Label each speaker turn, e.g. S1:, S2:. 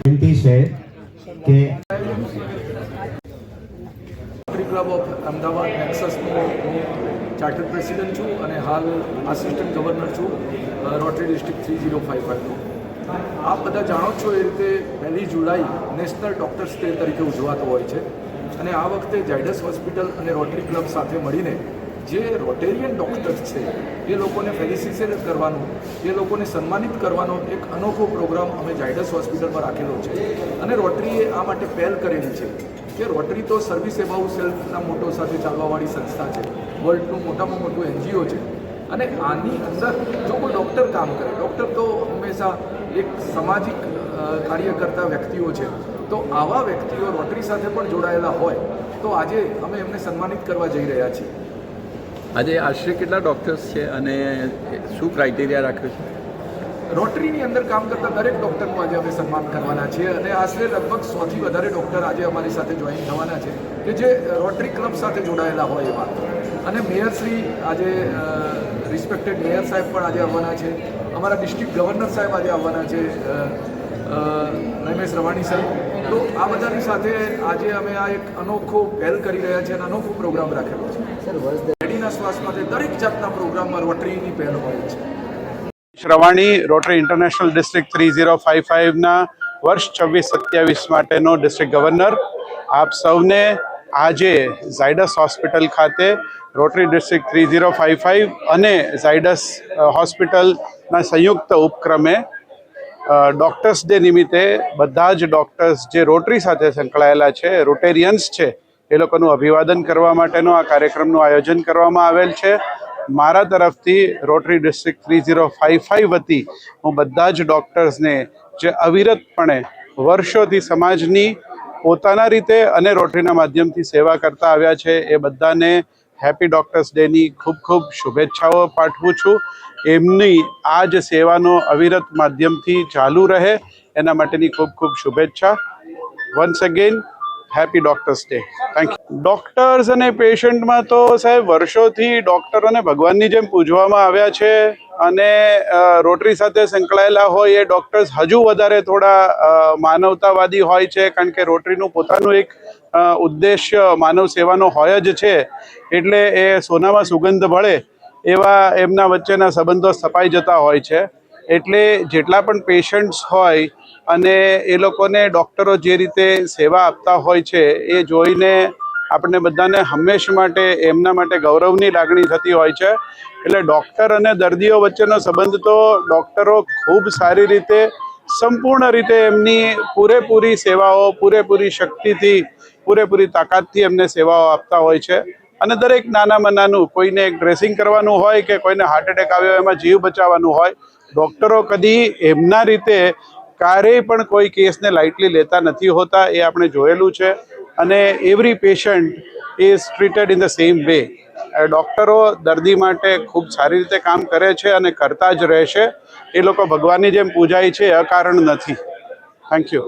S1: વિનંતી છે કે
S2: રોટરી ક્લબ ઓફ અમદાવાદ નેક્સસનો હું ચાર્ટર્ડ પ્રેસિડેન્ટ છું અને હાલ આસિસ્ટન્ટ ગવર્નર છું રોટરી ડિસ્ટ્રિક્ટ 3055નો. આપ બધા જાણો છો એ રીતે 1 જુલાઈ નેશનલ ડૉક્ટર્સ ડે તરીકે ઉજવાતો હોય છે અને આ વખતે ઝાયડસ હોસ્પિટલ અને રોટરી ક્લબ સાથે મળીને જે રોટેરિયન ડૉક્ટર્સ છે એ લોકોને ફેલિસિટેટ કરવાનો, એ લોકોને સન્માનિત કરવાનો એક અનોખો પ્રોગ્રામ અમે ઝાયડસ હોસ્પિટલમાં રાખેલો છે. અને રોટરીએ આ માટે પહેલ કરેલી છે કે રોટરી તો સર્વિસ એબાઉ સેલ્ફના મોટો સાથે ચાલવાવાળી સંસ્થા છે, વર્લ્ડનું મોટામાં મોટું NGO છે. અને આની અંદર જો કોઈ ડૉક્ટર કામ કરે, ડૉક્ટર તો હંમેશા એક સામાજિક કાર્ય કરતા વ્યક્તિઓ છે, તો આવા વ્યક્તિઓ રોટરી સાથે પણ જોડાયેલા હોય તો આજે અમે એમને સન્માનિત કરવા જઈ રહ્યા છીએ.
S3: આજે આશરે કેટલા ડૉક્ટર્સ છે અને શું ક્રાઇટેરિયા રાખ્યો છે?
S2: રોટરીની અંદર કામ કરતા દરેક ડૉક્ટરનું આજે અમે સન્માન કરવાના છીએ અને આશરે લગભગ 100થી વધારે ડૉક્ટર આજે અમારી સાથે જોઈન થવાના છે કે જે રોટરી ક્લબ સાથે જોડાયેલા હોય એવા. અને મેયરશ્રી આજે રિસ્પેક્ટેડ મેયર સાહેબ પણ આજે આવવાના છે, અમારા ડિસ્ટ્રિક્ટ ગવર્નર સાહેબ આજે આવવાના છે, રમેશ રવાણી સાહેબ. તો આ બધાની સાથે આજે અમે આ એક અનોખો પહેલ કરી રહ્યા છીએ અને અનોખો પ્રોગ્રામ રાખેલો છે. રેડીના શ્વાસ માટે દરેક જાતના પ્રોગ્રામમાં રોટરીની પહેલ હોય છે.
S4: રવાણી, રોટરી ઇન્ટરનેશનલ ડિસ્ટ્રિક્ટ 3055ના વર્ષ 26-27 માટેનો ડિસ્ટ્રિક્ટ ગવર્નર. આપ સૌને આજે ઝાયડસ હોસ્પિટલ ખાતે રોટરી ડિસ્ટ્રિક્ટ 3055 અને ઝાયડસ હોસ્પિટલના સંયુક્ત ઉપક્રમે ડૉક્ટર્સ ડે નિમિત્તે બધા જ ડૉક્ટર્સ જે રોટરી સાથે સંકળાયેલા છે, રોટેરિયન્સ છે, એ લોકોનું અભિવાદન કરવા માટેનો આ કાર્યક્રમનું આયોજન કરવામાં આવેલ છે. મારા તરફથી રોટરી ડિસ્ટ્રિક્ટ 3055 વતી હું બધા જ ડૉક્ટર્સને જે અવિરતપણે વર્ષોથી સમાજની પોતાના રીતે અને રોટરીના માધ્યમથી સેવા કરતા આવ્યા છે એ બધાને હેપી ડૉક્ટર્સ ડેની ખૂબ ખૂબ શુભેચ્છાઓ પાઠવું છું. એમની આ જ સેવાનો અવિરત માધ્યમથી ચાલુ રહે એના માટેની ખૂબ ખૂબ શુભેચ્છા. Once again happy doctors day. Thank you. Doctors અને પેશન્ટમાં તો સાહેબ વર્ષોથી ડૉક્ટરોને ભગવાનની જેમ પૂજવામાં આવ્યા છે અને રોટરી સાથે સંકળાયેલા હોય એ ડૉક્ટર્સ હજુ વધારે થોડા માનવતાવાદી હોય છે, કારણ કે રોટરીનું પોતાનું એક ઉદ્દેશ્ય માનવ સેવાનો હોય જ છે. એટલે એ સોનામાં સુગંધ ભળે એવા એમના વચ્ચેના સંબંધો સ્થપાઈ જતા હોય છે. એટલે જેટલા પણ પેશન્ટ્સ હોય અને એ લોકોને ડૉક્ટરો જે રીતે સેવા આપતા હોય છે એ જોઈને આપણને બધાને હંમેશ માટે એમના માટે ગૌરવની લાગણી થતી હોય છે. એટલે ડૉક્ટર અને દર્દીઓ વચ્ચેનો સંબંધ તો ડૉક્ટરો ખૂબ સારી રીતે, સંપૂર્ણ રીતે એમની પૂરેપૂરી સેવાઓ, પૂરેપૂરી શક્તિથી, પૂરેપૂરી તાકાતથી એમને સેવાઓ આપતા હોય છે. અને દરેક નાનામાં નાનું, કોઈને એક ડ્રેસિંગ કરવાનું હોય કે કોઈને હાર્ટ એટેક આવ્યો એમાં જીવ બચાવવાનું હોય, ડૉક્ટરો કદી એમના રીતે ક્યારેય પણ કોઈ કેસને લાઇટલી લેતા નથી હોતા. એ આપણે જોયેલું છે. અને every patient is treated in the same way. ડૉક્ટરો દર્દી માટે ખૂબ સારી રીતે કામ કરે છે અને કરતા જ રહેશે. એ લોકો ભગવાનની જેમ પૂજાય છે, અકારણ નથી. Thank you.